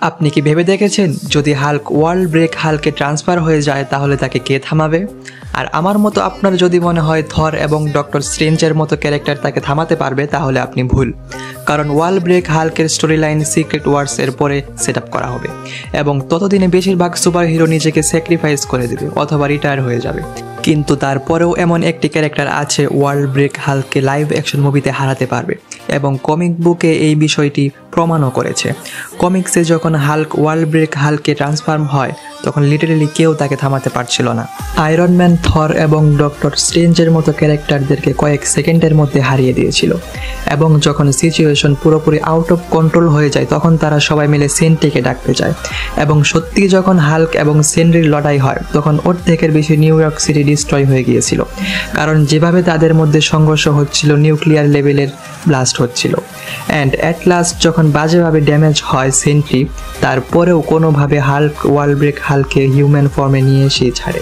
আপনি কি ভেবে দেখেছেন যদি হাল্ক ওয়ার্ল্ড ব্রেক হাল্কে ট্রান্সফার হয়ে যায় তাহলে তাকে কে থামাবে? আর আমার মতো আপনার যদি মনে হয় থর এবং ডক্টর স্ট্রেঞ্জের মতো ক্যারেক্টার তাকে থামাতে পারবে তাহলে আপনি ভুল। কারণ ওয়ার্ল্ড ব্রেক হাল্কের স্টোরি লাইন সিক্রেট ওয়ার্স এর পরে সেট আপ করা হবে এবং ততদিনে বেশিরভাগ সুপার হিরো নিজেকে স্যাক্রিফাইস করে দেবে অথবা রিটায়ার হয়ে যাবে। কিন্তু তারপরেও এমন একটি ক্যারেক্টার আছে ওয়ার্ল্ড ব্রেক হাল্ককে লাইভ অ্যাকশন মুভিতে হারাতে পারবে এবং কমিক বুকে এই বিষয়টি প্রমাণও করেছে। কমিক্সে যখন হাল্ক ওয়ার্ল্ড ব্রেক হাল্কে ট্রান্সফর্ম হয় তখন লিটারেলি কেউ তাকে থামাতে পারছিল না। আয়রন ম্যান, থর এবং ডক্টর স্ট্রেঞ্জের মতো ক্যারেক্টারদেরকে কয়েক সেকেন্ডের মধ্যে হারিয়ে দিয়েছিল এবং যখন সিচুয়েশন পুরোপুরি আউট অফ কন্ট্রোল হয়ে যায় তখন তারা সবাই মিলে সেন্ট্রিকে ডাকতে যায় এবং সত্যি যখন হাল্ক এবং সেন্ট্রির লড়াই হয় তখন অর্ধেকের বেশি নিউ ইয়র্ক সিটি ডিস্ট্রয় হয়ে গিয়েছিল, কারণ যেভাবে তাদের মধ্যে সংঘর্ষ হচ্ছিল নিউক্লিয়ার লেভেলের ব্লাস্ট হচ্ছিল। অ্যান্ড অ্যাট লাস্ট যখন বাজেভাবে ড্যামেজ হয় সেন্ট্রি, তারপরেও কোনোভাবে হাল্ক ওয়ার্ল্ড ব্রেক হাল্ককে হিউম্যান ফর্মে নিয়ে এসে ছাড়ে।